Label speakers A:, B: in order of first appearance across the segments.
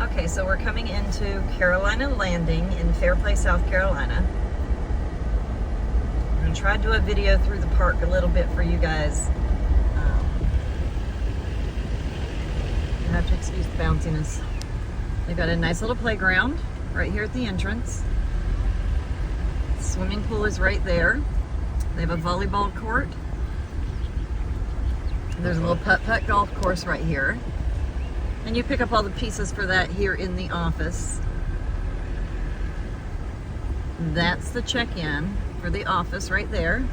A: Okay, so we're coming into Carolina Landing in Fairplay, South Carolina. I'm going to try to do a video through the park a little bit for you guys. You have to excuse the bounciness. They've got a nice little playground right here at the entrance. The swimming pool is right there. They have a volleyball court. There's a little putt-putt golf course right here. And you pick up all the pieces for that here in the office. That's the check-in for the office right there.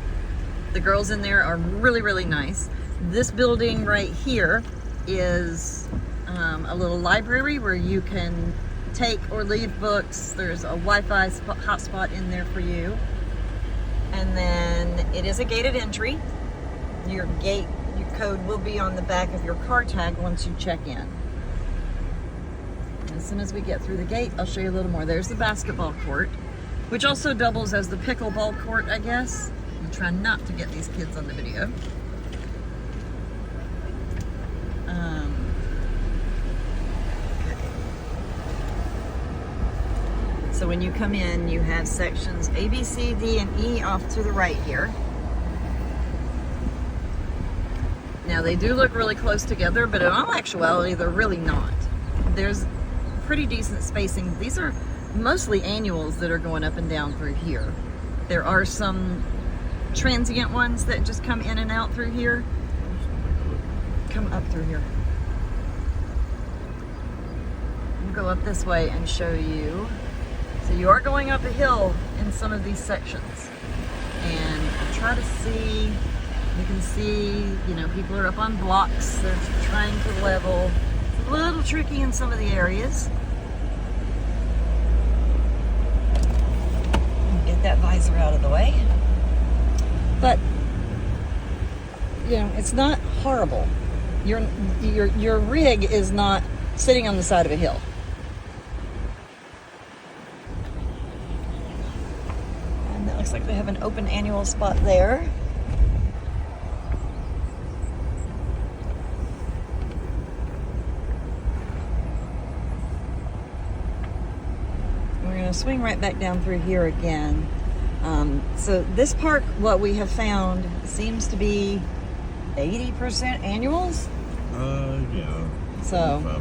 A: The girls in there are really, really nice. This building right here is a little library where you can take or leave books. There's a Wi-Fi hotspot in there for you. And then it is a gated entry. Your code will be on the back of your car tag once you check in. As soon as we get through the gate, I'll show you a little more. There's the basketball court, which also doubles as the pickleball court, I guess. I'm trying not to get these kids on the video. So when you come in, you have sections A, B, C, D, and E off to the right here. Now they do look really close together, but in all actuality, they're really not. There's pretty decent spacing. These are mostly annuals that are going up and down through here. There are some transient ones that just come in and out through here. Come up through here. We'll go up this way and show you. So you are going up a hill in some of these sections. And try to see, you can see, you know, people are up on blocks. They're trying to level. It's a little tricky in some of the areas. Get that visor out of the way. But, you know, it's not horrible. Your rig is not sitting on the side of a hill. And that looks like they have an open annual spot there. We're going to swing right back down through here again. So this park, what we have found, seems to be 80% annuals.
B: Yeah.
A: So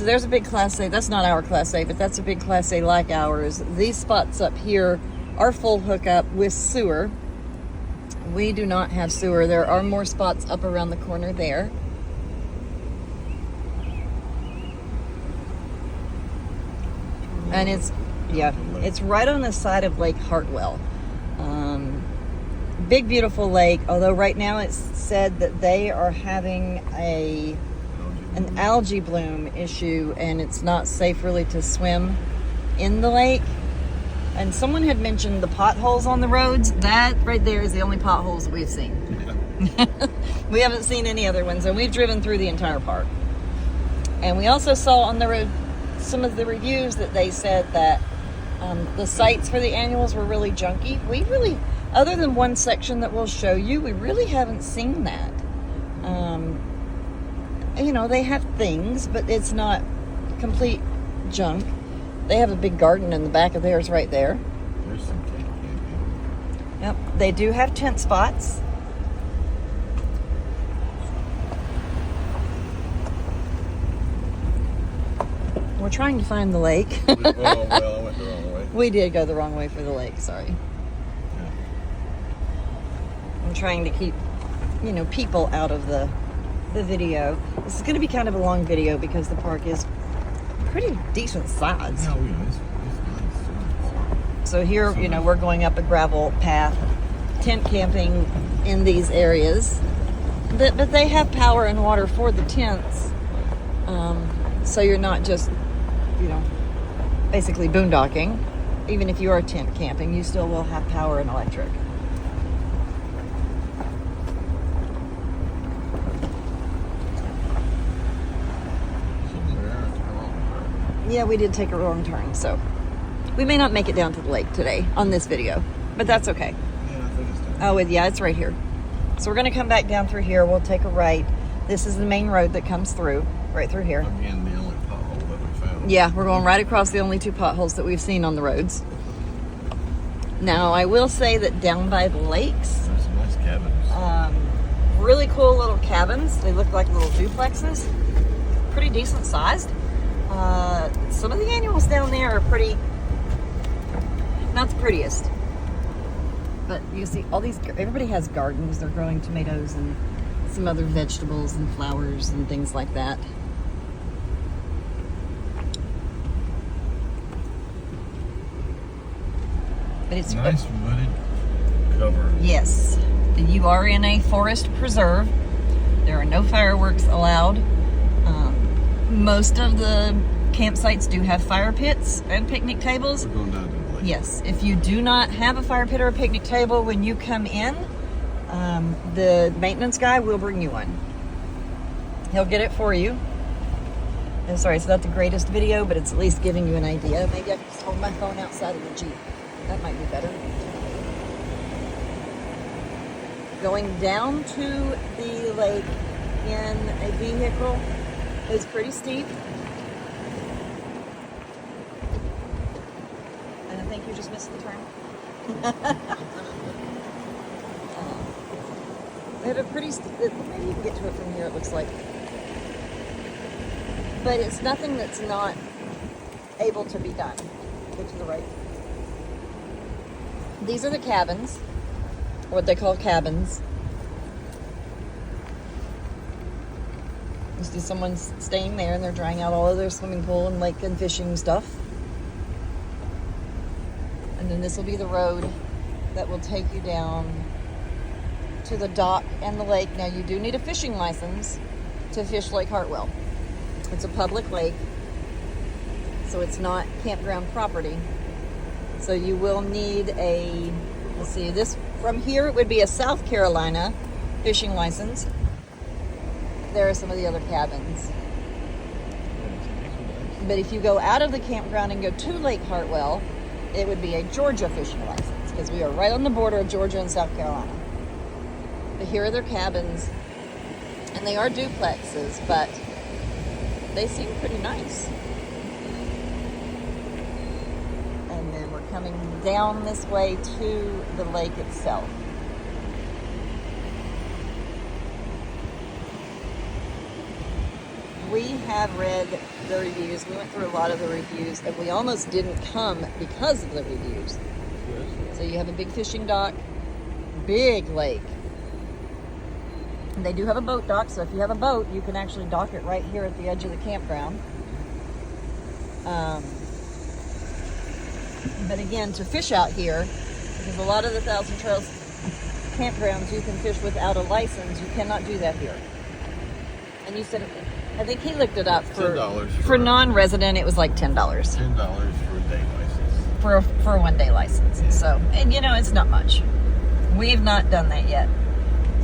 A: there's a big Class A. That's not our Class A, but that's a big Class A like ours. These spots up here are full hookup with sewer. We do not have sewer. There are more spots up around the corner there. And it's right on the side of Lake Hartwell. Big, beautiful lake, although right now it's said that they are having an algae bloom issue and it's not safe really to swim in the lake. And someone had mentioned the potholes on the roads. That right there is the only potholes that we've seen. We haven't seen any other ones, and we've driven through the entire park. And we also saw on the road some of the reviews that they said that the sites for the annuals were really junky. We really, other than one section that we'll show you, we really haven't seen that. You know, they have things, but it's not complete junk. They have a big garden in the back of theirs right there.
B: There's some tent camping.
A: Yep, they do have tent spots. We're trying to find the lake.
B: Well, I went the wrong way.
A: We did go the wrong way for the lake, sorry.
B: Yeah.
A: I'm trying to keep, you know, people out of the video. This is going to be kind of a long video because the park is pretty decent size.
B: No, yeah, it's nice.
A: So here, you know, we're going up a gravel path, tent camping in these areas. But they have power and water for the tents. So you're not just, you know, basically boondocking. Even if you are tent camping, you still will have power and electric. Yeah, we did take a wrong turn, so we may not make it down to the lake today on this video, but that's okay.
B: Yeah, I think it's done.
A: Oh, yeah, it's right here. So we're going to come back down through here. We'll take a right. This is the main road that comes through, right through here.
B: Again, the only pothole that we found
A: Yeah, we're going right across the only two potholes that we've seen on the roads. Now, I will say that down by the lakes,
B: There's some nice cabins.
A: really cool little cabins. They look like little duplexes. Pretty decent sized. Some of the annuals down there are pretty, not the prettiest. But you see all these, everybody has gardens. They're growing tomatoes and some other vegetables and flowers and things like that. But it's
B: Nice wooded cover.
A: yes. You are in a forest preserve. There are no fireworks allowed. Most of the campsites do have fire pits and picnic tables.
B: We're going down to the lake.
A: Yes, if you do not have a fire pit or a picnic table when you come in, the maintenance guy will bring you one. He'll get it for you. I'm sorry, it's not the greatest video, but it's at least giving you an idea. Maybe I can just hold my phone outside of the Jeep. That might be better. Going down to the lake in a vehicle is pretty steep. And I think you just missed the turn. They have a pretty, maybe you can get to it from here, it looks like. But it's nothing that's not able to be done. Go to the right. These are the cabins, what they call cabins. You see someone staying there and they're drying out all of their swimming pool and lake and fishing stuff. And then this will be the road that will take you down to the dock and the lake. Now you do need a fishing license to fish Lake Hartwell. It's a public lake, so it's not campground property. So you will need a, let's see, this from here it would be a South Carolina fishing license. There are some of the other cabins. But if you go out of the campground and go to Lake Hartwell, it would be a Georgia fishing license because we are right on the border of Georgia and South Carolina. But here are their cabins, and they are duplexes, but they seem pretty nice. And then we're coming down this way to the lake itself. We have read the reviews. We went through a lot of the reviews, and we almost didn't come because of the reviews. So you have a big fishing dock, big lake. And they do have a boat dock, so if you have a boat, you can actually dock it right here at the edge of the campground. But again, to fish out here, because a lot of the Thousand Trails campgrounds you can fish without a license, you cannot do that here. And you said, I think he looked it up for
B: $10
A: for non-resident. It was like $10
B: $10 for a day license.
A: for a one-day license.
B: Yeah.
A: So, and you know, it's not much. We've not done that yet.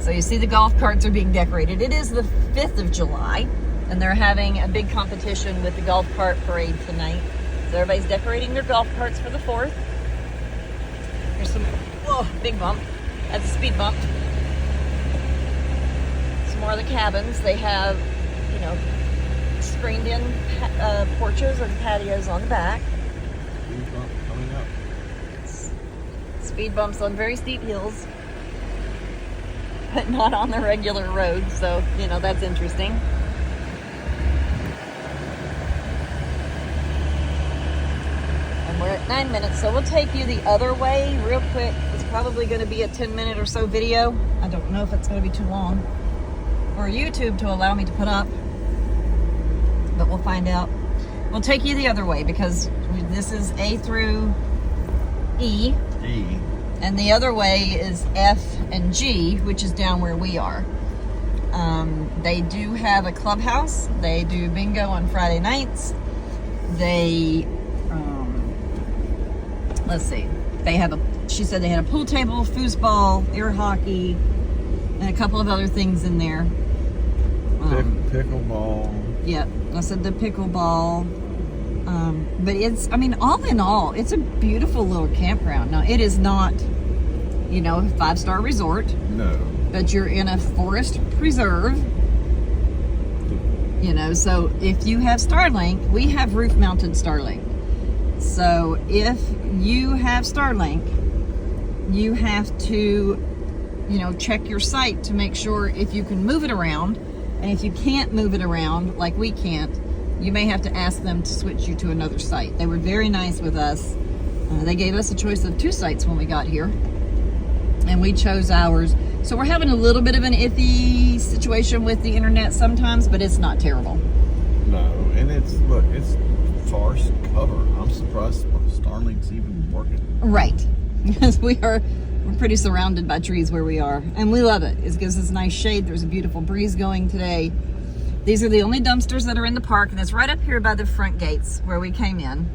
A: So you see the golf carts are being decorated. It is the 5th of July, and they're having a big competition with the golf cart parade tonight. So everybody's decorating their golf carts for the 4th. There's some, whoa, big bump. That's a speed bump. Some more of the cabins. They have, you know, screened in porches and patios on the back.
B: Speed bump coming up.
A: Speed bumps on very steep hills, but not on the regular road, so, you know, that's interesting. And we're at 9 minutes, so we'll take you the other way real quick. It's probably going to be a 10-minute or so video. I don't know if it's going to be too long for YouTube to allow me to put up, but we'll find out. We'll take you the other way because this is A through E.
B: E.
A: And the other way is F and G, which is down where we are. They do have a clubhouse. They do bingo on Friday nights. They, let's see. They have she said they had a pool table, foosball, air hockey, and a couple of other things in there.
B: Pickleball.
A: Yeah, I said the pickleball. But it's, I mean, all in all, it's a beautiful little campground. Now, it is not, you know, a 5-star resort.
B: No.
A: But you're in a forest preserve. You know, so if you have Starlink, we have roof-mounted Starlink. So if you have Starlink, you have to, you know, check your site to make sure if you can move it around. And if you can't move it around, like we can't, you may have to ask them to switch you to another site. They were very nice with us. They gave us a choice of 2 sites when we got here, and we chose ours. So we're having a little bit of an iffy situation with the internet sometimes, but it's not terrible.
B: No, and it's forest cover. I'm surprised Starlink's even working.
A: Right, because we're pretty surrounded by trees where we are, and we love it. It gives us nice shade. There's a beautiful breeze going today. These are the only dumpsters that are in the park, and it's right up here by the front gates where we came in.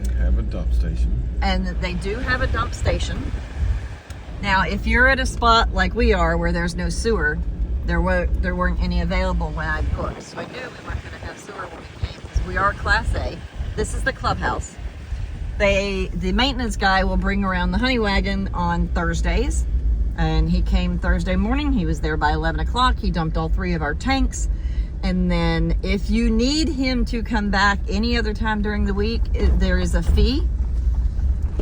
B: They have a dump station.
A: And they do have a dump station. Now, if you're at a spot like we are where there's no sewer, there weren't any available when I booked. So I knew we weren't going to have sewer when we came, because we are Class A. This is the clubhouse. The maintenance guy will bring around the honey wagon on Thursdays. And he came Thursday morning. He was there by 11 o'clock. He dumped all 3 of our tanks. And then if you need him to come back any other time during the week, there is a fee.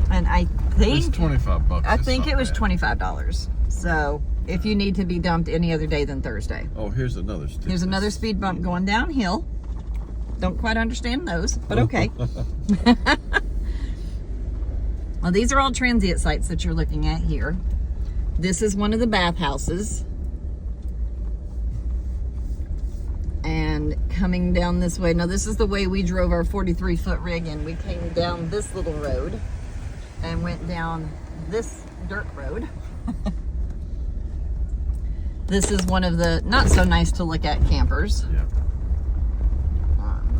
A: And I think
B: it's $25.
A: I think it was $25. So if you need to be dumped any other day than Thursday.
B: Oh, here's another stick.
A: Here's another speed bump going downhill. Don't quite understand those, but okay. Well, these are all transient sites that you're looking at here. This is one of the bathhouses. And coming down this way, now this is the way we drove our 43-foot rig in. We came down this little road and went down this dirt road. This is one of the not so nice to look at campers.
B: Yeah.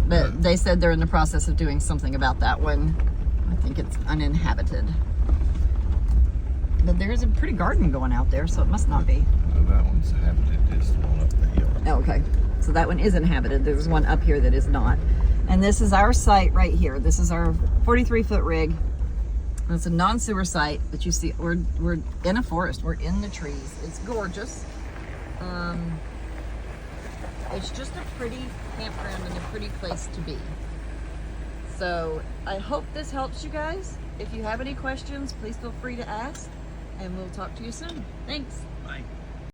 A: But they said they're in the process of doing something about that one. I think it's uninhabited. But there is a pretty garden going out there, so it must not be.
B: No, that one's inhabited. It's the one up the hill.
A: Oh, okay. So that one is inhabited. There's one up here that is not. And this is our site right here. This is our 43-foot rig. It's a non-sewer site, but you see we're in a forest. We're in the trees. It's gorgeous. It's just a pretty campground and a pretty place to be. So I hope this helps you guys. If you have any questions, please feel free to ask, and we'll talk to you soon. Thanks.